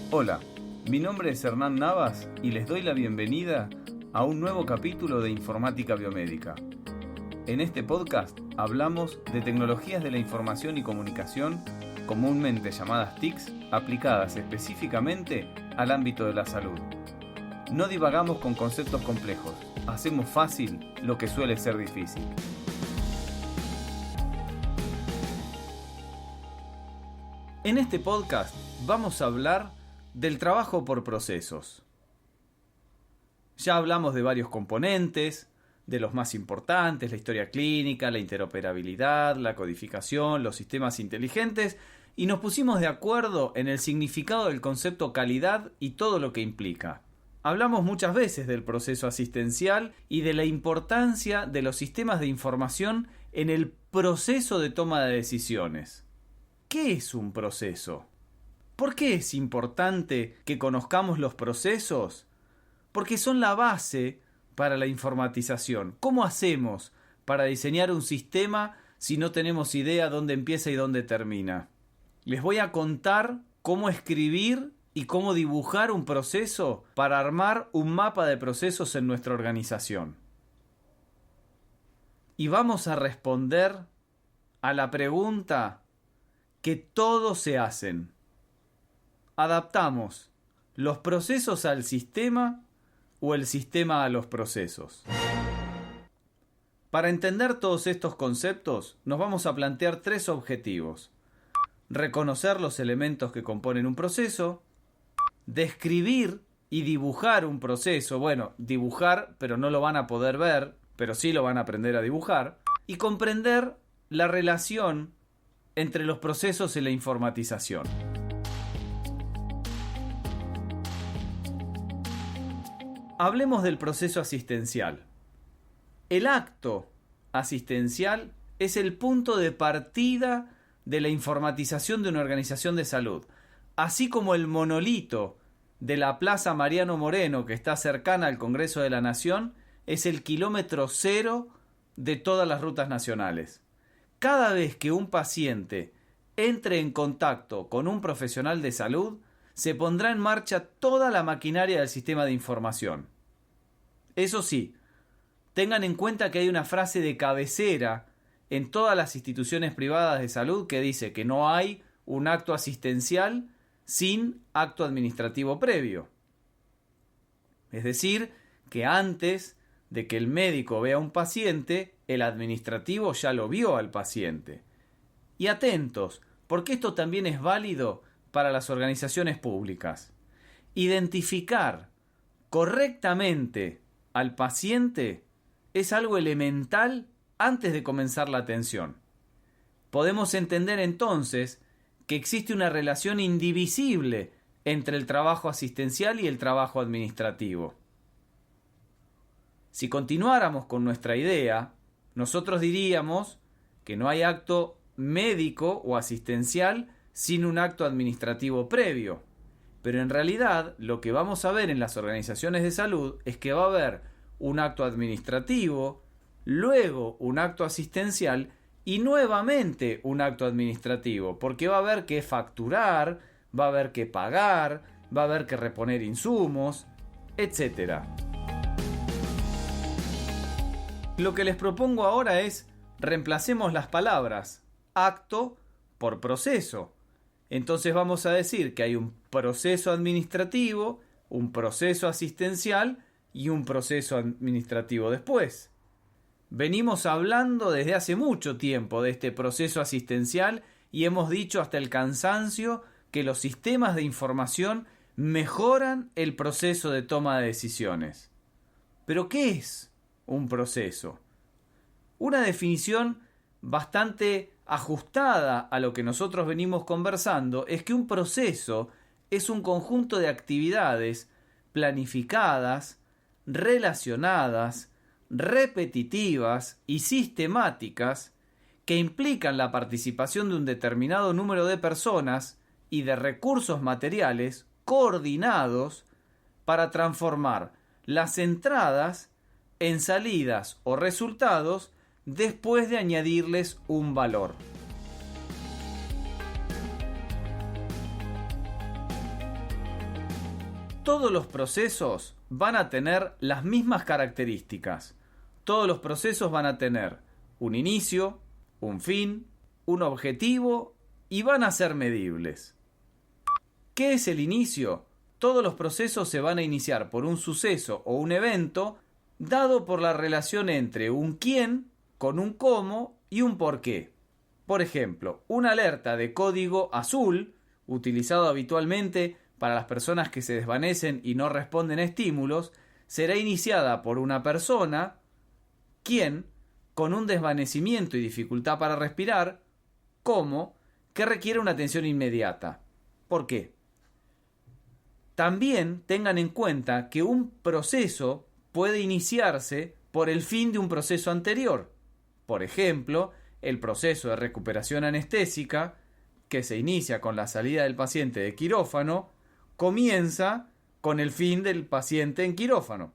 Hola, mi nombre es Hernán Navas y les doy la bienvenida a un nuevo capítulo de Informática Biomédica. En este podcast hablamos de tecnologías de la información y comunicación, comúnmente llamadas TICs, aplicadas específicamente al ámbito de la salud. No divagamos con conceptos complejos, hacemos fácil lo que suele ser difícil. En este podcast vamos a hablar del trabajo por procesos. Ya hablamos de varios componentes, de los más importantes, la historia clínica, la interoperabilidad, la codificación, los sistemas inteligentes, y nos pusimos de acuerdo en el significado del concepto calidad y todo lo que implica. Hablamos muchas veces del proceso asistencial y de la importancia de los sistemas de información en el proceso de toma de decisiones. ¿Qué es un proceso? ¿Por qué es importante que conozcamos los procesos? Porque son la base para la informatización. ¿Cómo hacemos para diseñar un sistema si no tenemos idea dónde empieza y dónde termina? Les voy a contar cómo escribir y cómo dibujar un proceso para armar un mapa de procesos en nuestra organización. Y vamos a responder a la pregunta que todos se hacen. ¿Adaptamos los procesos al sistema o el sistema a los procesos? Para entender todos estos conceptos, nos vamos a plantear tres objetivos: reconocer los elementos que componen un proceso, describir y dibujar un proceso, dibujar, pero no lo van a poder ver, pero sí lo van a aprender a dibujar, y comprender la relación entre los procesos y la informatización. Hablemos del proceso asistencial. El acto asistencial es el punto de partida de la informatización de una organización de salud, así como el monolito de la Plaza Mariano Moreno, que está cercana al Congreso de la Nación, es el kilómetro cero de todas las rutas nacionales. Cada vez que un paciente entre en contacto con un profesional de salud, se pondrá en marcha toda la maquinaria del sistema de información. Eso sí, tengan en cuenta que hay una frase de cabecera en todas las instituciones privadas de salud que dice que no hay un acto asistencial sin acto administrativo previo. Es decir, que antes de que el médico vea a un paciente, el administrativo ya lo vio al paciente. Y atentos, porque esto también es válido para las organizaciones públicas. Identificar correctamente al paciente es algo elemental antes de comenzar la atención. Podemos entender entonces que existe una relación indivisible entre el trabajo asistencial y el trabajo administrativo. Si continuáramos con nuestra idea, nosotros diríamos que no hay acto médico o asistencial sin un acto administrativo previo. Pero en realidad lo que vamos a ver en las organizaciones de salud es que va a haber un acto administrativo, luego un acto asistencial y nuevamente un acto administrativo, porque va a haber que facturar, va a haber que pagar, va a haber que reponer insumos, etc. Lo que les propongo ahora es reemplacemos las palabras acto por proceso. Entonces vamos a decir que hay un proceso administrativo, un proceso asistencial y un proceso administrativo después. Venimos hablando desde hace mucho tiempo de este proceso asistencial y hemos dicho hasta el cansancio que los sistemas de información mejoran el proceso de toma de decisiones. ¿Pero qué es un proceso? Una definición bastante ajustada a lo que nosotros venimos conversando es que un proceso es un conjunto de actividades planificadas, relacionadas, repetitivas y sistemáticas que implican la participación de un determinado número de personas y de recursos materiales coordinados para transformar las entradas en salidas o resultados después de añadirles un valor. todos los procesos van a tener las mismas características. Todos los procesos van a tener un inicio, un fin, un objetivo y van a ser medibles. ¿Qué es el inicio? Todos los procesos se van a iniciar por un suceso o un evento dado por la relación entre un quién con un cómo y un por qué. Por ejemplo, una alerta de código azul, utilizado habitualmente para las personas que se desvanecen y no responden a estímulos, será iniciada por una persona, quién, con un desvanecimiento y dificultad para respirar, cómo, que requiere una atención inmediata. ¿Por qué? También tengan en cuenta que un proceso puede iniciarse por el fin de un proceso anterior. Por ejemplo, el proceso de recuperación anestésica, que se inicia con la salida del paciente de quirófano, comienza con el fin del paciente en quirófano.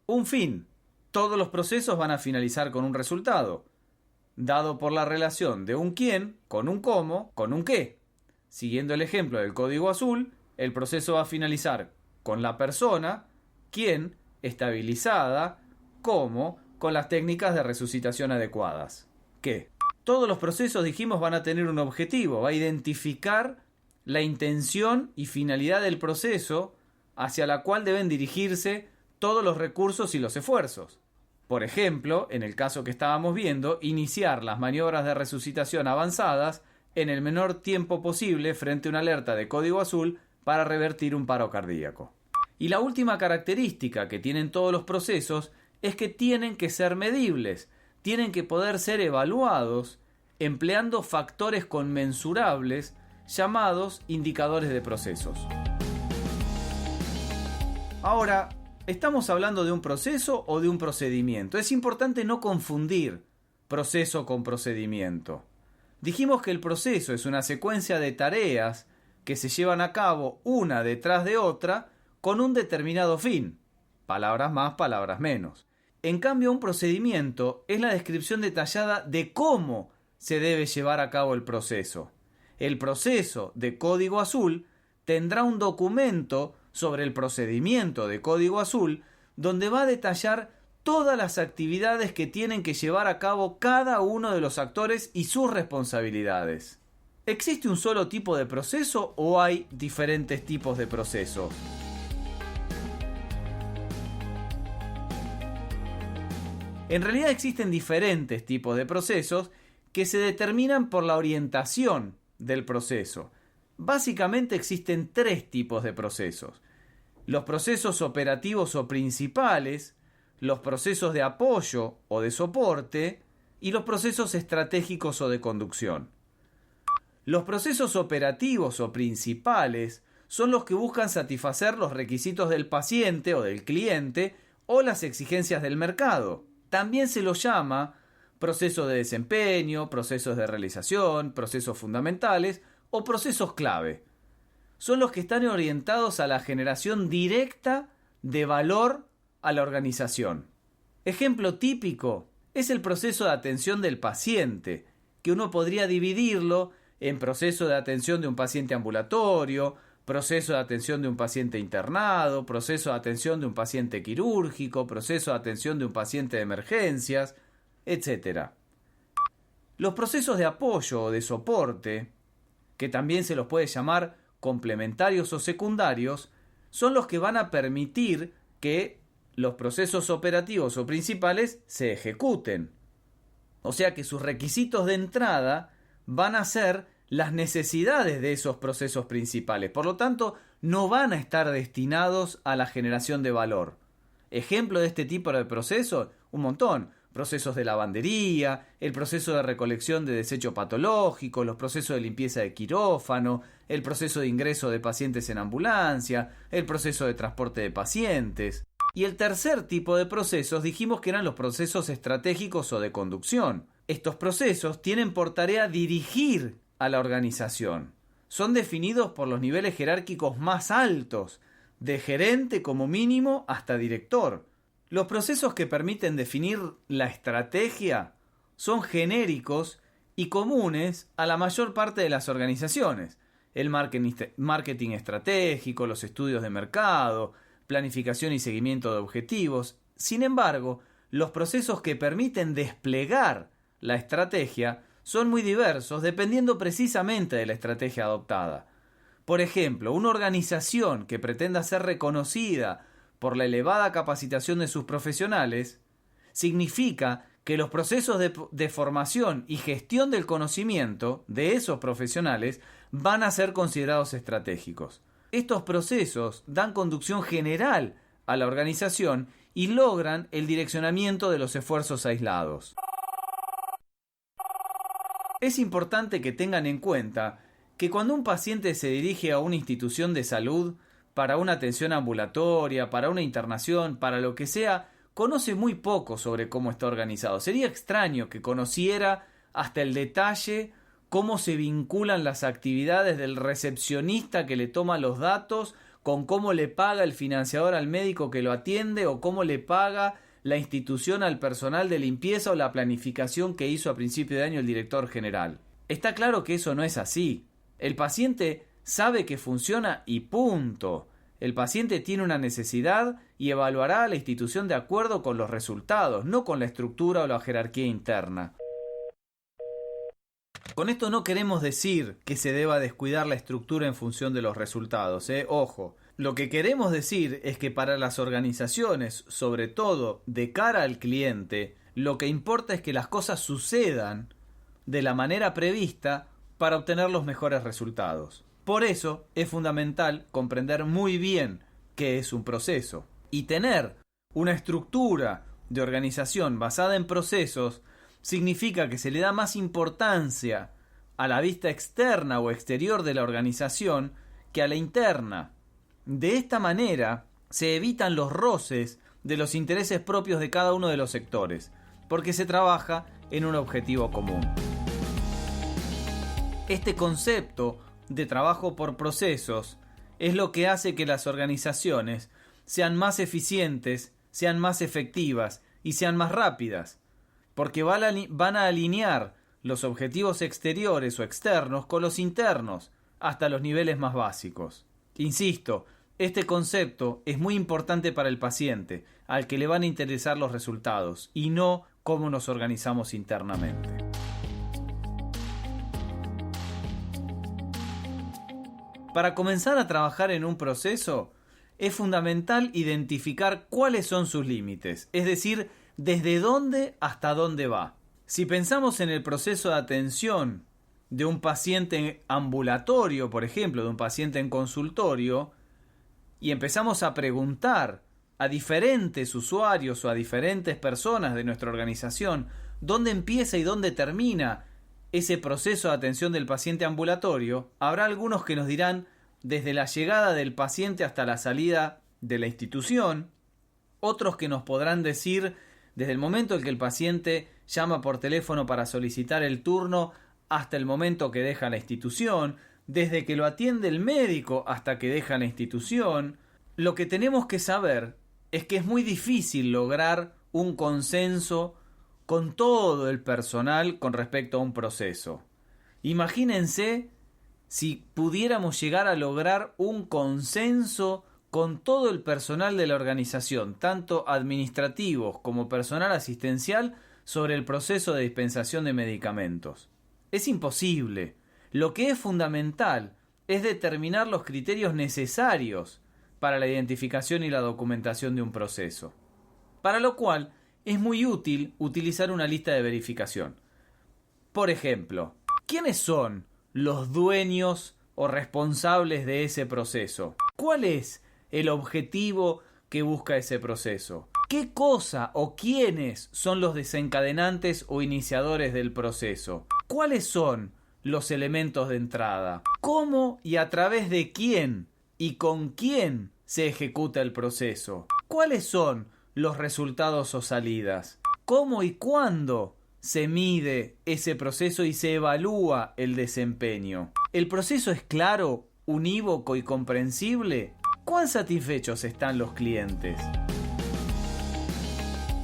Un fin. Todos los procesos van a finalizar con un resultado, dado por la relación de un quién con un cómo con un qué. Siguiendo el ejemplo del código azul, el proceso va a finalizar con la persona, quién, estabilizada, cómo, con las técnicas de resucitación adecuadas. ¿Qué? Todos los procesos, dijimos, van a tener un objetivo, va a identificar la intención y finalidad del proceso hacia la cual deben dirigirse todos los recursos y los esfuerzos. Por ejemplo, en el caso que estábamos viendo, iniciar las maniobras de resucitación avanzadas en el menor tiempo posible frente a una alerta de código azul para revertir un paro cardíaco. Y la última característica que tienen todos los procesos es que tienen que ser medibles, tienen que poder ser evaluados empleando factores conmensurables llamados indicadores de procesos. Ahora, ¿estamos hablando de un proceso o de un procedimiento? Es importante no confundir proceso con procedimiento. Dijimos que el proceso es una secuencia de tareas que se llevan a cabo una detrás de otra con un determinado fin. Palabras más, palabras menos. En cambio, un procedimiento es la descripción detallada de cómo se debe llevar a cabo el proceso. El proceso de código azul tendrá un documento sobre el procedimiento de código azul donde va a detallar todas las actividades que tienen que llevar a cabo cada uno de los actores y sus responsabilidades. ¿Existe un solo tipo de proceso o hay diferentes tipos de procesos? En realidad existen diferentes tipos de procesos que se determinan por la orientación del proceso. Básicamente existen tres tipos de procesos: los procesos operativos o principales, los procesos de apoyo o de soporte y los procesos estratégicos o de conducción. Los procesos operativos o principales son los que buscan satisfacer los requisitos del paciente o del cliente o las exigencias del mercado. También se los llama procesos de desempeño, procesos de realización, procesos fundamentales o procesos clave. Son los que están orientados a la generación directa de valor a la organización. Ejemplo típico es el proceso de atención del paciente, que uno podría dividirlo en proceso de atención de un paciente ambulatorio, proceso de atención de un paciente internado, proceso de atención de un paciente quirúrgico, proceso de atención de un paciente de emergencias, etc. Los procesos de apoyo o de soporte, que también se los puede llamar complementarios o secundarios, son los que van a permitir que los procesos operativos o principales se ejecuten. O sea que sus requisitos de entrada van a ser las necesidades de esos procesos principales. Por lo tanto, no van a estar destinados a la generación de valor. Ejemplo de este tipo de procesos, un montón. Procesos de lavandería, el proceso de recolección de desecho patológico, los procesos de limpieza de quirófano, el proceso de ingreso de pacientes en ambulancia, el proceso de transporte de pacientes. Y el tercer tipo de procesos dijimos que eran los procesos estratégicos o de conducción. Estos procesos tienen por tarea dirigir a la organización. Son definidos por los niveles jerárquicos más altos, de gerente como mínimo hasta director. Los procesos que permiten definir la estrategia son genéricos y comunes a la mayor parte de las organizaciones. el marketing estratégico, los estudios de mercado, planificación y seguimiento de objetivos. Sin embargo, los procesos que permiten desplegar la estrategia son muy diversos dependiendo precisamente de la estrategia adoptada. Por ejemplo, una organización que pretenda ser reconocida por la elevada capacitación de sus profesionales significa que los procesos de formación y gestión del conocimiento de esos profesionales van a ser considerados estratégicos. Estos procesos dan conducción general a la organización y logran el direccionamiento de los esfuerzos aislados. Es importante que tengan en cuenta que cuando un paciente se dirige a una institución de salud para una atención ambulatoria, para una internación, para lo que sea, conoce muy poco sobre cómo está organizado. Sería extraño que conociera hasta el detalle cómo se vinculan las actividades del recepcionista que le toma los datos con cómo le paga el financiador al médico que lo atiende o cómo le paga la institución al personal de limpieza o la planificación que hizo a principio de año el director general. Está claro que eso no es así. El paciente sabe que funciona y punto. El paciente tiene una necesidad y evaluará a la institución de acuerdo con los resultados, no con la estructura o la jerarquía interna. Con esto no queremos decir que se deba descuidar la estructura en función de los resultados, Ojo, lo que queremos decir es que para las organizaciones, sobre todo de cara al cliente, lo que importa es que las cosas sucedan de la manera prevista para obtener los mejores resultados. Por eso es fundamental comprender muy bien qué es un proceso y tener una estructura de organización basada en procesos significa que se le da más importancia a la vista externa o exterior de la organización que a la interna. De esta manera se evitan los roces de los intereses propios de cada uno de los sectores, porque se trabaja en un objetivo común. Este concepto de trabajo por procesos es lo que hace que las organizaciones sean más eficientes, sean más efectivas y sean más rápidas, porque van a alinear los objetivos exteriores o externos con los internos hasta los niveles más básicos. Insisto, este concepto es muy importante para el paciente, al que le van a interesar los resultados y no cómo nos organizamos internamente. Para comenzar a trabajar en un proceso, es fundamental identificar cuáles son sus límites, es decir, desde dónde hasta dónde va. Si pensamos en el proceso de atención de un paciente ambulatorio, por ejemplo, de un paciente en consultorio, y empezamos a preguntar a diferentes usuarios o a diferentes personas de nuestra organización dónde empieza y dónde termina ese proceso de atención del paciente ambulatorio, habrá algunos que nos dirán desde la llegada del paciente hasta la salida de la institución, otros que nos podrán decir desde el momento en que el paciente llama por teléfono para solicitar el turno hasta el momento que deja la institución, desde que lo atiende el médico hasta que deja la institución. Lo que tenemos que saber es que es muy difícil lograr un consenso con todo el personal con respecto a un proceso. Imagínense si pudiéramos llegar a lograr un consenso con todo el personal de la organización, tanto administrativos como personal asistencial, sobre el proceso de dispensación de medicamentos. Es imposible. Lo que es fundamental es determinar los criterios necesarios para la identificación y la documentación de un proceso, para lo cual es muy útil utilizar una lista de verificación. Por ejemplo, ¿quiénes son los dueños o responsables de ese proceso? ¿Cuál es el objetivo que busca ese proceso? ¿Qué cosa o quiénes son los desencadenantes o iniciadores del proceso? ¿Cuáles son los elementos de entrada? ¿Cómo y a través de quién y con quién se ejecuta el proceso? ¿Cuáles son los resultados o salidas? ¿Cómo y cuándo se mide ese proceso y se evalúa el desempeño? ¿El proceso es claro, unívoco y comprensible? ¿Cuán satisfechos están los clientes?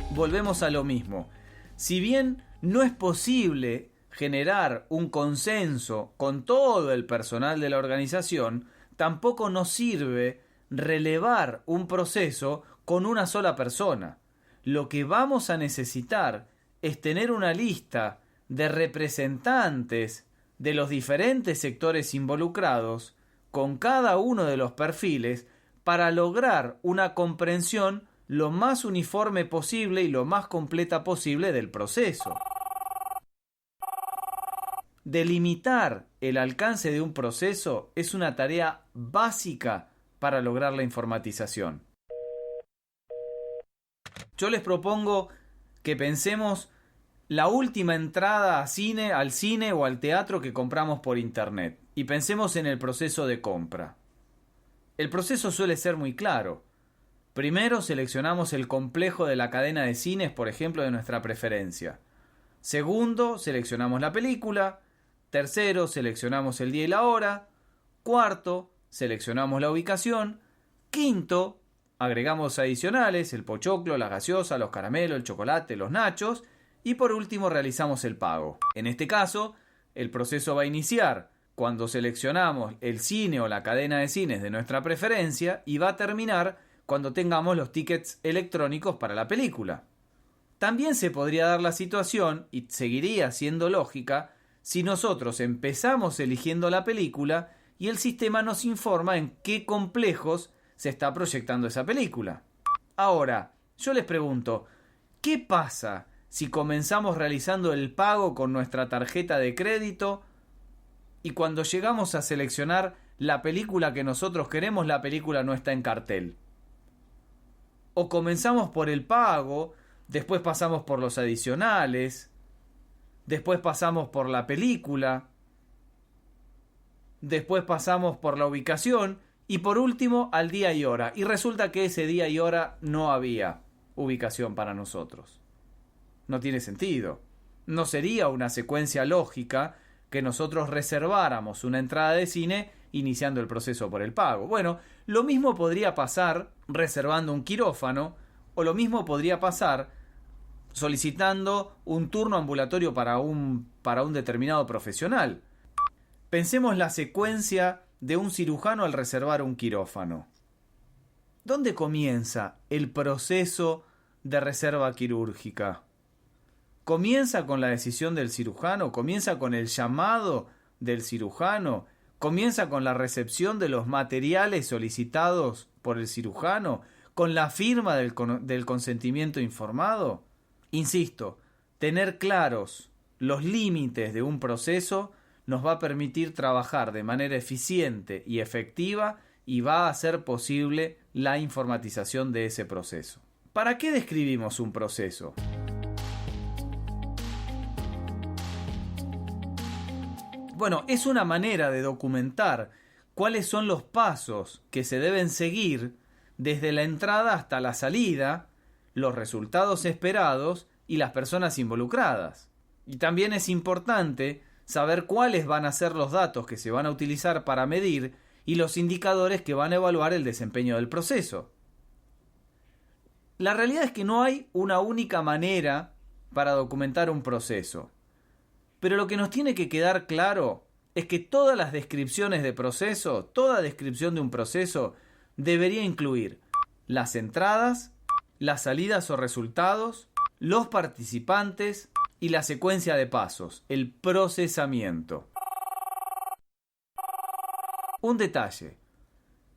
Volvemos a lo mismo. Si bien no es posible generar un consenso con todo el personal de la organización, tampoco nos sirve relevar un proceso con una sola persona. Lo que vamos a necesitar es tener una lista de representantes de los diferentes sectores involucrados con cada uno de los perfiles para lograr una comprensión lo más uniforme posible y lo más completa posible del proceso. Delimitar el alcance de un proceso es una tarea básica para lograr la informatización. Yo les propongo que pensemos la última entrada al cine o al teatro que compramos por internet y pensemos en el proceso de compra. El proceso suele ser muy claro. Primero seleccionamos el complejo de la cadena de cines, por ejemplo, de nuestra preferencia. Segundo, seleccionamos la película. Tercero, seleccionamos el día y la hora. Cuarto, seleccionamos la ubicación. Quinto, agregamos adicionales, el pochoclo, la gaseosa, los caramelos, el chocolate, los nachos. Y por último, realizamos el pago. En este caso, el proceso va a iniciar cuando seleccionamos el cine o la cadena de cines de nuestra preferencia y va a terminar cuando tengamos los tickets electrónicos para la película. También se podría dar la situación, y seguiría siendo lógica, si nosotros empezamos eligiendo la película y el sistema nos informa en qué complejos se está proyectando esa película. Ahora, yo les pregunto, ¿qué pasa si comenzamos realizando el pago con nuestra tarjeta de crédito y cuando llegamos a seleccionar la película que nosotros queremos, la película no está en cartel? O comenzamos por el pago, después pasamos por los adicionales, después pasamos por la película, después pasamos por la ubicación y por último al día y hora. Y resulta que ese día y hora no había ubicación para nosotros. No tiene sentido. No sería una secuencia lógica que nosotros reserváramos una entrada de cine iniciando el proceso por el pago. Bueno, lo mismo podría pasar reservando un quirófano, o lo mismo podría pasar solicitando un turno ambulatorio para un determinado profesional. Pensemos la secuencia de un cirujano al reservar un quirófano. ¿Dónde comienza el proceso de reserva quirúrgica? ¿Comienza con la decisión del cirujano? ¿Comienza con el llamado del cirujano? ¿Comienza con la recepción de los materiales solicitados por el cirujano? ¿Con la firma del consentimiento informado? Insisto, tener claros los límites de un proceso nos va a permitir trabajar de manera eficiente y efectiva y va a hacer posible la informatización de ese proceso. ¿Para qué describimos un proceso? Bueno, es una manera de documentar cuáles son los pasos que se deben seguir desde la entrada hasta la salida, los resultados esperados y las personas involucradas. Y también es importante saber cuáles van a ser los datos que se van a utilizar para medir y los indicadores que van a evaluar el desempeño del proceso. La realidad es que no hay una única manera para documentar un proceso. Pero lo que nos tiene que quedar claro es que todas las descripciones de proceso, toda descripción de un proceso, debería incluir las entradas, las salidas o resultados, los participantes y la secuencia de pasos, el procesamiento. Un detalle.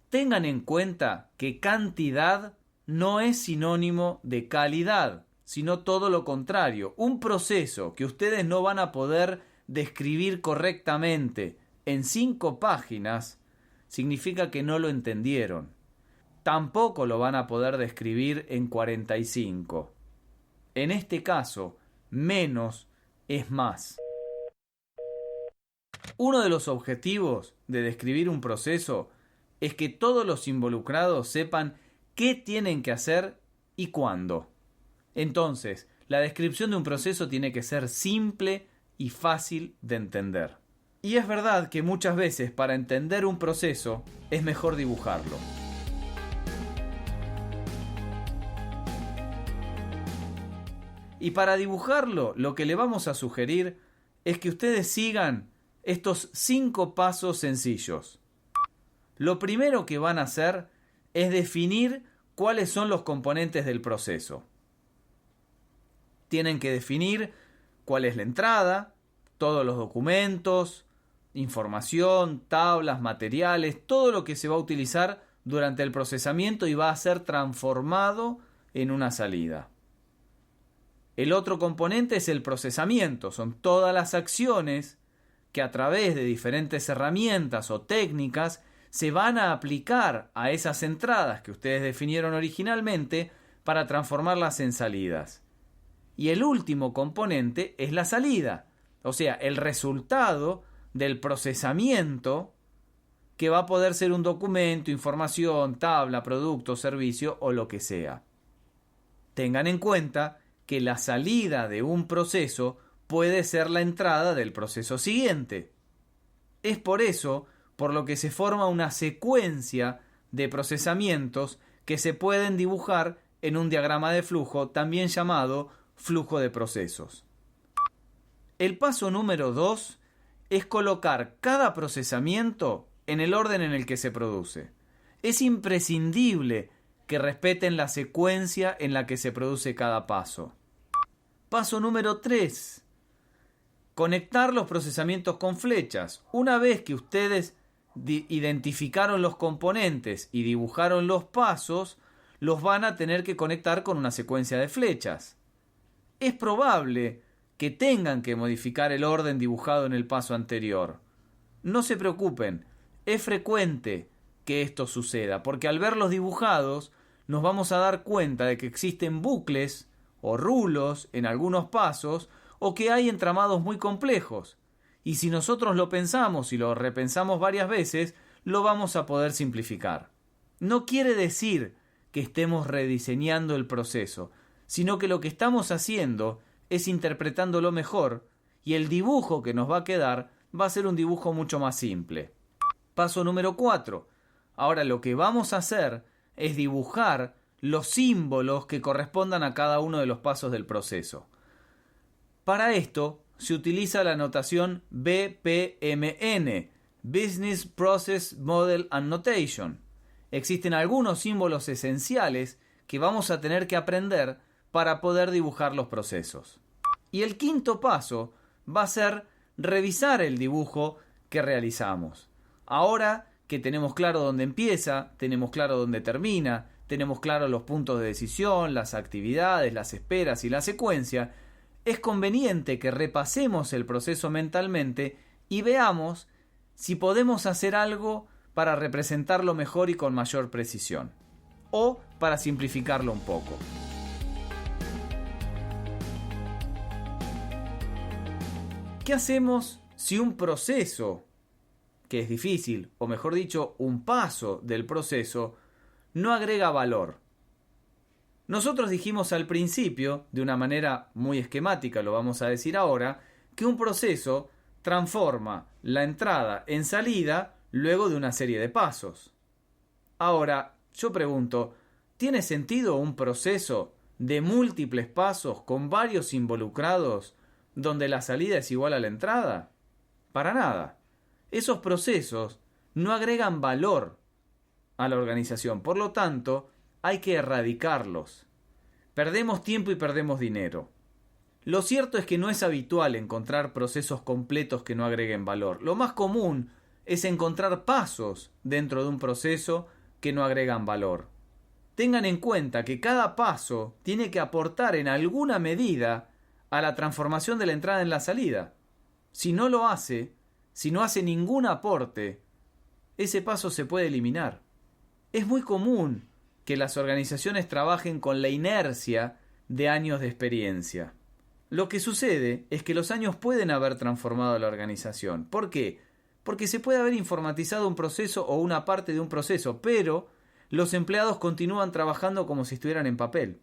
Tengan en cuenta que cantidad no es sinónimo de calidad, sino todo lo contrario. Un proceso que ustedes no van a poder describir correctamente en 5 páginas significa que no lo entendieron. Tampoco lo van a poder describir en 45. En este caso, menos es más. Uno de los objetivos de describir un proceso es que todos los involucrados sepan qué tienen que hacer y cuándo. Entonces, la descripción de un proceso tiene que ser simple y fácil de entender. Y es verdad que muchas veces para entender un proceso es mejor dibujarlo. Y para dibujarlo, lo que le vamos a sugerir es que ustedes sigan estos 5 pasos sencillos. Lo primero que van a hacer es definir cuáles son los componentes del proceso. Tienen que definir cuál es la entrada, todos los documentos, información, tablas, materiales, todo lo que se va a utilizar durante el procesamiento y va a ser transformado en una salida. El otro componente es el procesamiento, son todas las acciones que a través de diferentes herramientas o técnicas se van a aplicar a esas entradas que ustedes definieron originalmente para transformarlas en salidas. Y el último componente es la salida, o sea, el resultado del procesamiento que va a poder ser un documento, información, tabla, producto, servicio o lo que sea. Tengan en cuenta que la salida de un proceso puede ser la entrada del proceso siguiente. Es por eso por lo que se forma una secuencia de procesamientos que se pueden dibujar en un diagrama de flujo, también llamado flujo de procesos. El paso número 2 es colocar cada procesamiento en el orden en el que se produce. Es imprescindible que respeten la secuencia en la que se produce cada paso. Paso número 3. Conectar los procesamientos con flechas. Una vez que ustedes identificaron los componentes y dibujaron los pasos, los van a tener que conectar con una secuencia de flechas. Es probable que tengan que modificar el orden dibujado en el paso anterior. No se preocupen, es frecuente que esto suceda, porque al verlos dibujados nos vamos a dar cuenta de que existen bucles o rulos en algunos pasos o que hay entramados muy complejos. Y si nosotros lo pensamos y lo repensamos varias veces, lo vamos a poder simplificar. No quiere decir que estemos rediseñando el proceso, sino que lo que estamos haciendo es interpretándolo mejor y el dibujo que nos va a quedar va a ser un dibujo mucho más simple. Paso número 4. Ahora lo que vamos a hacer es dibujar los símbolos que correspondan a cada uno de los pasos del proceso. Para esto se utiliza la notación BPMN, Business Process Model and Notation. Existen algunos símbolos esenciales que vamos a tener que aprender para poder dibujar los procesos. Y el quinto paso va a ser revisar el dibujo que realizamos. Ahora que tenemos claro dónde empieza, tenemos claro dónde termina, tenemos claro los puntos de decisión, las actividades, las esperas y la secuencia, es conveniente que repasemos el proceso mentalmente y veamos si podemos hacer algo para representarlo mejor y con mayor precisión, o para simplificarlo un poco. ¿Qué hacemos si un proceso, que es difícil, o mejor dicho, un paso del proceso, no agrega valor? Nosotros dijimos al principio, de una manera muy esquemática, lo vamos a decir ahora, que un proceso transforma la entrada en salida luego de una serie de pasos. Ahora, yo pregunto, ¿tiene sentido un proceso de múltiples pasos con varios involucrados donde la salida es igual a la entrada? Para nada. Esos procesos no agregan valor a la organización, por lo tanto, hay que erradicarlos. Perdemos tiempo y perdemos dinero. Lo cierto es que no es habitual encontrar procesos completos que no agreguen valor. Lo más común es encontrar pasos dentro de un proceso que no agregan valor. Tengan en cuenta que cada paso tiene que aportar en alguna medida a la transformación de la entrada en la salida. Si no lo hace, si no hace ningún aporte, ese paso se puede eliminar. Es muy común que las organizaciones trabajen con la inercia de años de experiencia. Lo que sucede es que los años pueden haber transformado la organización. ¿Por qué? Porque se puede haber informatizado un proceso o una parte de un proceso, pero los empleados continúan trabajando como si estuvieran en papel.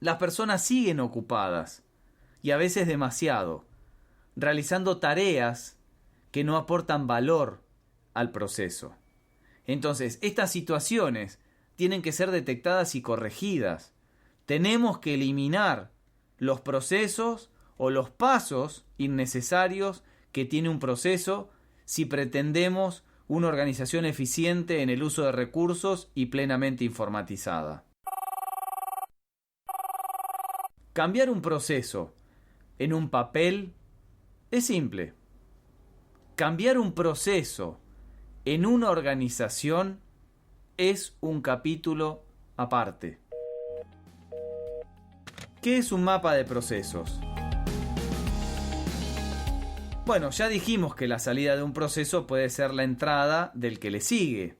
Las personas siguen ocupadas, y a veces demasiado, realizando tareas que no aportan valor al proceso. Entonces, estas situaciones tienen que ser detectadas y corregidas. Tenemos que eliminar los procesos o los pasos innecesarios que tiene un proceso si pretendemos una organización eficiente en el uso de recursos y plenamente informatizada. Cambiar un proceso en un papel es simple. Cambiar un proceso en una organización es un capítulo aparte. ¿Qué es un mapa de procesos? Bueno, ya dijimos que la salida de un proceso puede ser la entrada del que le sigue,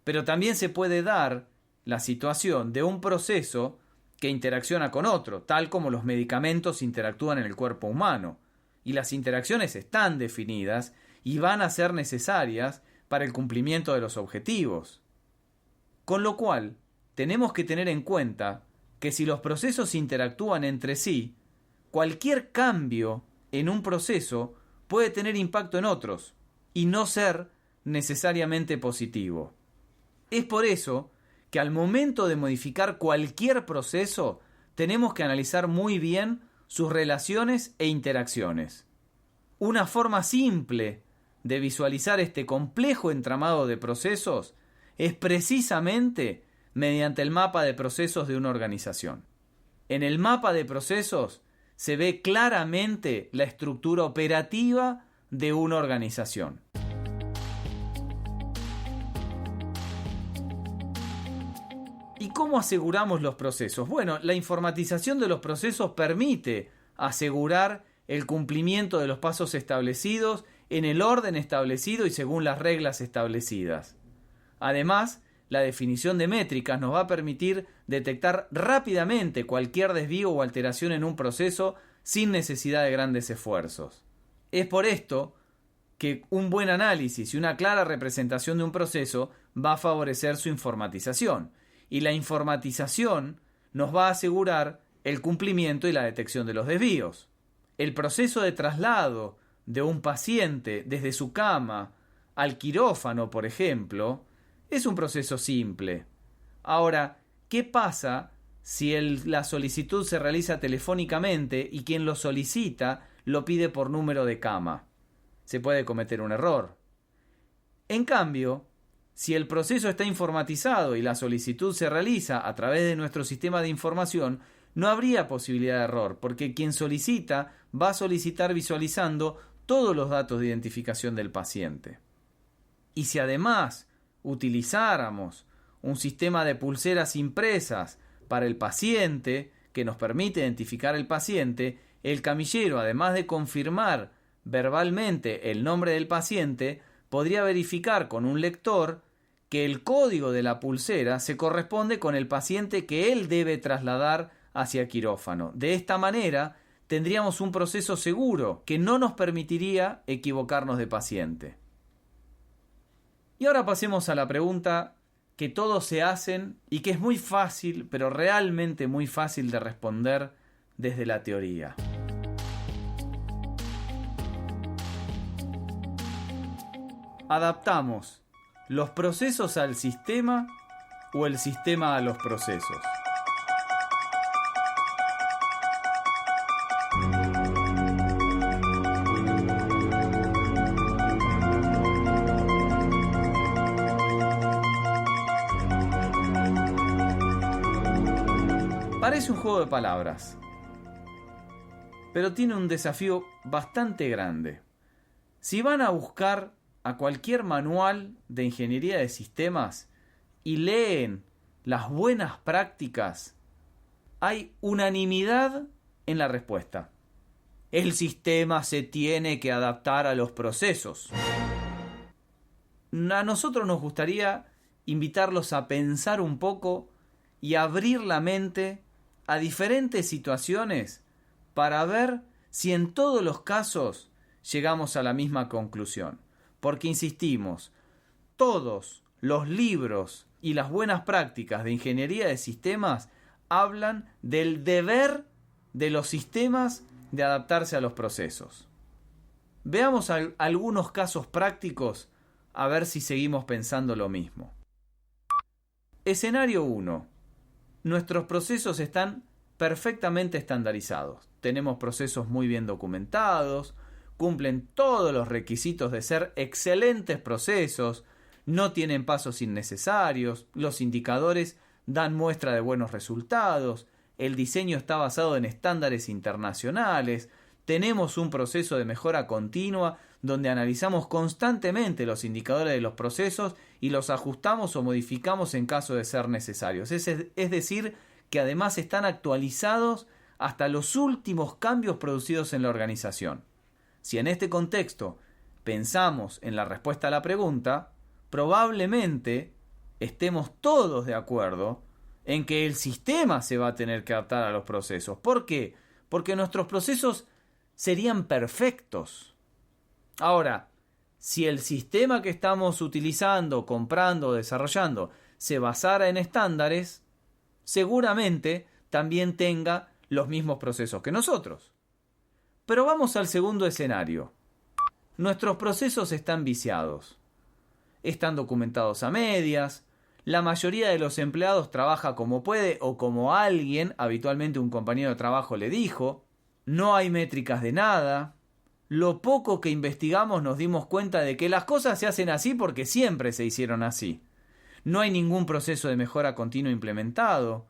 pero también se puede dar la situación de un proceso que interacciona con otro, tal como los medicamentos interactúan en el cuerpo humano, y las interacciones están definidas y van a ser necesarias para el cumplimiento de los objetivos. Con lo cual, tenemos que tener en cuenta que si los procesos interactúan entre sí, cualquier cambio en un proceso puede tener impacto en otros y no ser necesariamente positivo. Es por eso que al momento de modificar cualquier proceso tenemos que analizar muy bien sus relaciones e interacciones. Una forma simple de visualizar este complejo entramado de procesos es precisamente mediante el mapa de procesos de una organización. En el mapa de procesos se ve claramente la estructura operativa de una organización. ¿Y cómo aseguramos los procesos? Bueno, la informatización de los procesos permite asegurar el cumplimiento de los pasos establecidos en el orden establecido y según las reglas establecidas. Además, la definición de métricas nos va a permitir detectar rápidamente cualquier desvío o alteración en un proceso sin necesidad de grandes esfuerzos. Es por esto que un buen análisis y una clara representación de un proceso va a favorecer su informatización. Y la informatización nos va a asegurar el cumplimiento y la detección de los desvíos. El proceso de traslado de un paciente desde su cama al quirófano, por ejemplo, es un proceso simple. Ahora, ¿qué pasa si la solicitud se realiza telefónicamente y quien lo solicita lo pide por número de cama? Se puede cometer un error. En cambio, si el proceso está informatizado y la solicitud se realiza a través de nuestro sistema de información, no habría posibilidad de error, porque quien solicita va a solicitar visualizando todos los datos de identificación del paciente. Y si además utilizáramos un sistema de pulseras impresas para el paciente que nos permite identificar el paciente, el camillero, además de confirmar verbalmente el nombre del paciente, podría verificar con un lector que el código de la pulsera se corresponde con el paciente que él debe trasladar hacia quirófano. De esta manera, tendríamos un proceso seguro que no nos permitiría equivocarnos de paciente. Y ahora pasemos a la pregunta que todos se hacen y que es muy fácil, pero realmente muy fácil de responder desde la teoría. ¿Adaptamos los procesos al sistema o el sistema a los procesos? Parece un juego de palabras, pero tiene un desafío bastante grande. Si van a buscar a cualquier manual de ingeniería de sistemas y leen las buenas prácticas, hay unanimidad en la respuesta. El sistema se tiene que adaptar a los procesos. A nosotros nos gustaría invitarlos a pensar un poco y abrir la mente a diferentes situaciones para ver si en todos los casos llegamos a la misma conclusión. Porque insistimos, todos los libros y las buenas prácticas de ingeniería de sistemas hablan del deber de los sistemas de adaptarse a los procesos. Veamos algunos casos prácticos a ver si seguimos pensando lo mismo. Escenario 1. Nuestros procesos están perfectamente estandarizados. tenemos procesos muy bien documentados, cumplen todos los requisitos de ser excelentes procesos, no tienen pasos innecesarios, los indicadores dan muestra de buenos resultados, el diseño está basado en estándares internacionales, tenemos un proceso de mejora continua donde analizamos constantemente los indicadores de los procesos y los ajustamos o modificamos en caso de ser necesarios. Es decir, que además están actualizados hasta los últimos cambios producidos en la organización. Si en este contexto pensamos en la respuesta a la pregunta, probablemente estemos todos de acuerdo en que el sistema se va a tener que adaptar a los procesos. ¿Por qué? Porque nuestros procesos serían perfectos. Ahora, si el sistema que estamos utilizando, comprando o desarrollando se basara en estándares, seguramente también tenga los mismos procesos que nosotros. Pero vamos al segundo escenario. Nuestros procesos están viciados. Están documentados a medias. La mayoría de los empleados trabaja como puede o como alguien, habitualmente un compañero de trabajo, le dijo. No hay métricas de nada. Lo poco que investigamos nos dimos cuenta de que las cosas se hacen así porque siempre se hicieron así. No hay ningún proceso de mejora continua implementado.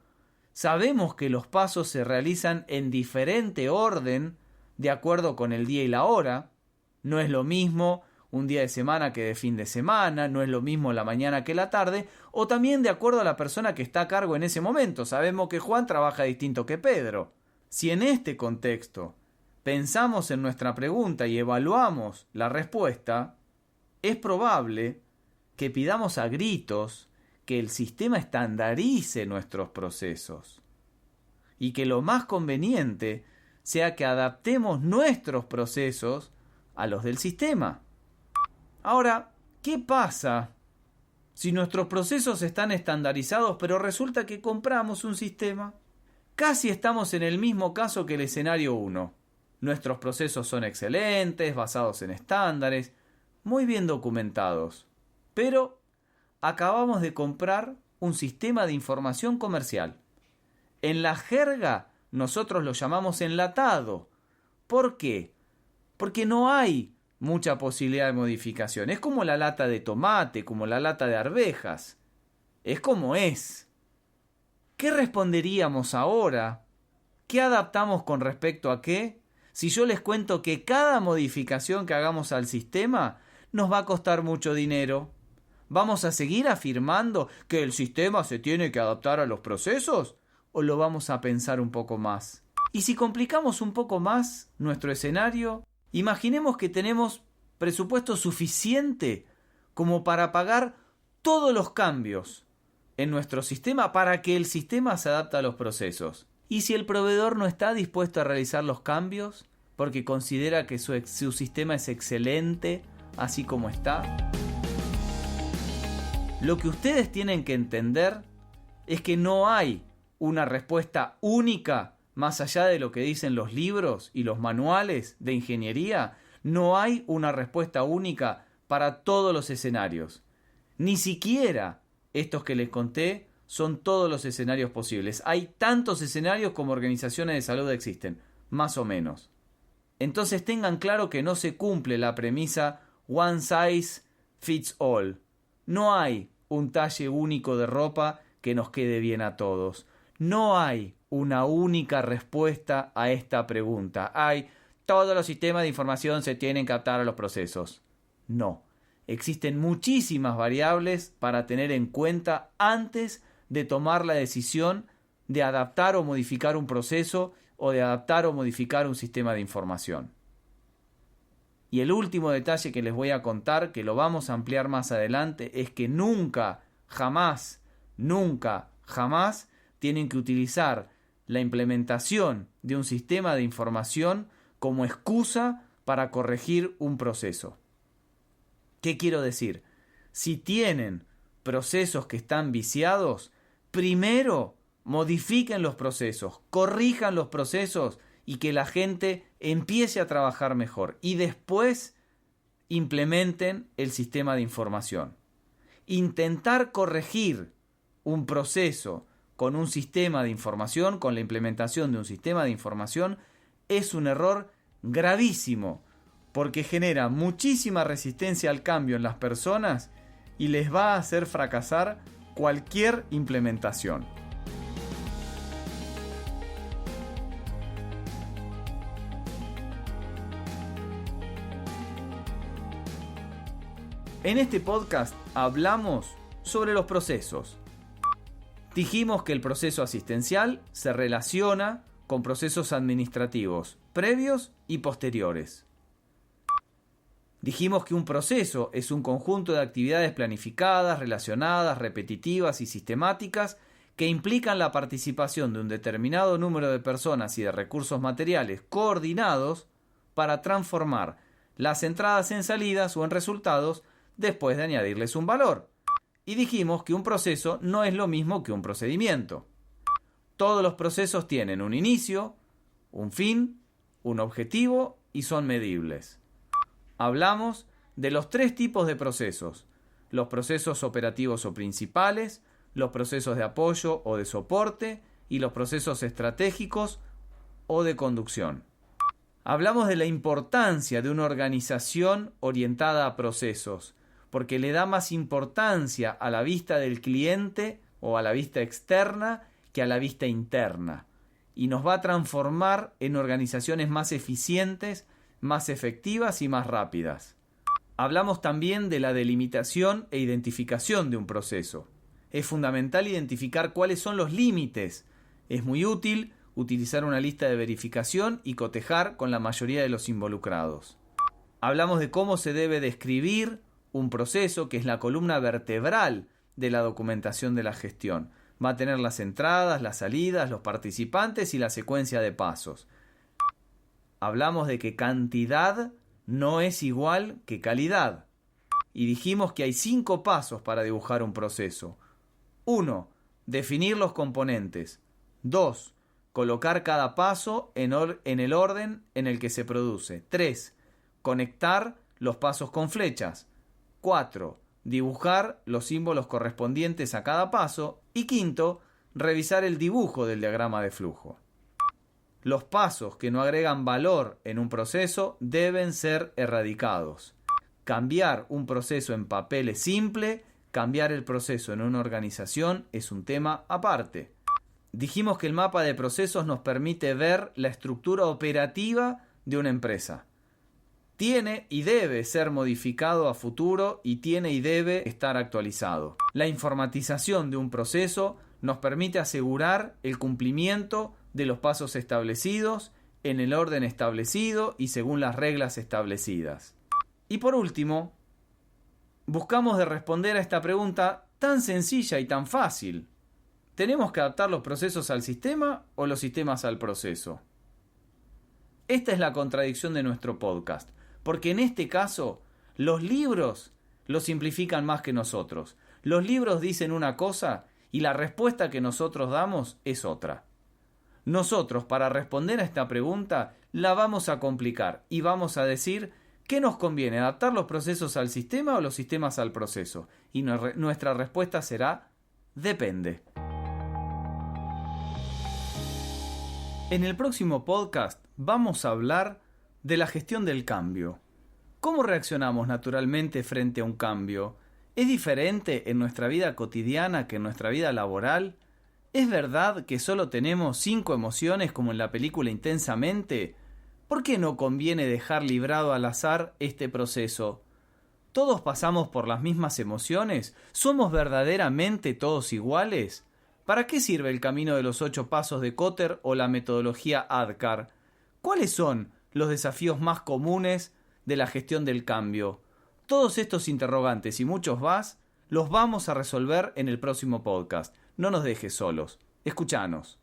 Sabemos que los pasos se realizan en diferente orden de acuerdo con el día y la hora. No es lo mismo un día de semana que de fin de semana, no es lo mismo la mañana que la tarde, o también de acuerdo a la persona que está a cargo en ese momento. Sabemos que Juan trabaja distinto que Pedro. Si en este contexto pensamos en nuestra pregunta y evaluamos la respuesta, es probable que pidamos a gritos que el sistema estandarice nuestros procesos y que lo más conveniente sea que adaptemos nuestros procesos a los del sistema. Ahora, ¿qué pasa si nuestros procesos están estandarizados pero resulta que compramos un sistema? Casi estamos en el mismo caso que el escenario 1. Nuestros procesos son excelentes, basados en estándares, muy bien documentados. Pero acabamos de comprar un sistema de información comercial. En la jerga nosotros lo llamamos enlatado. ¿Por qué? Porque no hay mucha posibilidad de modificación. Es como la lata de tomate, como la lata de arvejas. Es como es. ¿Qué responderíamos ahora? ¿Qué adaptamos con respecto a qué? Si yo les cuento que cada modificación que hagamos al sistema nos va a costar mucho dinero. ¿Vamos a seguir afirmando que el sistema se tiene que adaptar a los procesos? ¿O lo vamos a pensar un poco más? Y si complicamos un poco más nuestro escenario, imaginemos que tenemos presupuesto suficiente como para pagar todos los cambios en nuestro sistema para que el sistema se adapte a los procesos. Y si el proveedor no está dispuesto a realizar los cambios porque considera que su sistema es excelente así como está, lo que ustedes tienen que entender es que no hay una respuesta única más allá de lo que dicen los libros y los manuales de ingeniería. No hay una respuesta única para todos los escenarios. Ni siquiera estos que les conté son todos los escenarios posibles. Hay tantos escenarios como organizaciones de salud existen, más o menos. Entonces tengan claro que no se cumple la premisa one size fits all. No hay un talle único de ropa que nos quede bien a todos. No hay una única respuesta a esta pregunta. Todos los sistemas de información se tienen que adaptar a los procesos. No. Existen muchísimas variables para tener en cuenta antes de tomar la decisión de adaptar o modificar un proceso o de adaptar o modificar un sistema de información. Y el último detalle que les voy a contar, que lo vamos a ampliar más adelante, es que nunca, jamás tienen que utilizar la implementación de un sistema de información como excusa para corregir un proceso. ¿Qué quiero decir? Si tienen procesos que están viciados, primero modifiquen los procesos, corrijan los procesos y que la gente empiece a trabajar mejor. Y después implementen el sistema de información. Intentar corregir un proceso con un sistema de información, con la implementación de un sistema de información, es un error gravísimo, porque genera muchísima resistencia al cambio en las personas y les va a hacer fracasar cualquier implementación. En este podcast hablamos sobre los procesos. Dijimos que el proceso asistencial se relaciona con procesos administrativos previos y posteriores. Dijimos que un proceso es un conjunto de actividades planificadas, relacionadas, repetitivas y sistemáticas que implican la participación de un determinado número de personas y de recursos materiales coordinados para transformar las entradas en salidas o en resultados después de añadirles un valor. Y dijimos que un proceso no es lo mismo que un procedimiento. Todos los procesos tienen un inicio, un fin, un objetivo y son medibles. Hablamos de los 3 tipos de procesos: los procesos operativos o principales, los procesos de apoyo o de soporte y los procesos estratégicos o de conducción. Hablamos de la importancia de una organización orientada a procesos, porque le da más importancia a la vista del cliente o a la vista externa que a la vista interna, y nos va a transformar en organizaciones más eficientes, más efectivas y más rápidas. Hablamos también de la delimitación e identificación de un proceso. Es fundamental identificar cuáles son los límites. Es muy útil utilizar una lista de verificación y cotejar con la mayoría de los involucrados. Hablamos de cómo se debe describir un proceso, que es la columna vertebral de la documentación de la gestión. Va a tener las entradas, las salidas, los participantes y la secuencia de pasos. Hablamos de que cantidad no es igual que calidad. Y dijimos que hay 5 pasos para dibujar un proceso. 1. Definir los componentes. 2. Colocar cada paso en el orden en el que se produce. 3. Conectar los pasos con flechas. 4. Dibujar los símbolos correspondientes a cada paso. Y 5. Revisar el dibujo del diagrama de flujo. Los pasos que no agregan valor en un proceso deben ser erradicados. Cambiar un proceso en papel es simple, cambiar el proceso en una organización es un tema aparte. Dijimos que el mapa de procesos nos permite ver la estructura operativa de una empresa. Tiene y debe ser modificado a futuro y tiene y debe estar actualizado. La informatización de un proceso nos permite asegurar el cumplimiento de los pasos establecidos, en el orden establecido y según las reglas establecidas. Y por último, buscamos de responder a esta pregunta tan sencilla y tan fácil. ¿Tenemos que adaptar los procesos al sistema o los sistemas al proceso? Esta es la contradicción de nuestro podcast, porque en este caso, los libros lo simplifican más que nosotros. Los libros dicen una cosa y la respuesta que nosotros damos es otra. Nosotros, para responder a esta pregunta, la vamos a complicar y vamos a decir qué nos conviene, adaptar los procesos al sistema o los sistemas al proceso. Y nuestra respuesta será: depende. En el próximo podcast vamos a hablar de la gestión del cambio. ¿Cómo reaccionamos naturalmente frente a un cambio? ¿Es diferente en nuestra vida cotidiana que en nuestra vida laboral? ¿Es verdad que solo tenemos 5 emociones como en la película Intensamente? ¿Por qué no conviene dejar librado al azar este proceso? ¿Todos pasamos por las mismas emociones? ¿Somos verdaderamente todos iguales? ¿Para qué sirve el camino de los 8 pasos de Kotter o la metodología ADKAR? ¿Cuáles son los desafíos más comunes de la gestión del cambio? Todos estos interrogantes y muchos más los vamos a resolver en el próximo podcast. No nos dejes solos. Escuchanos.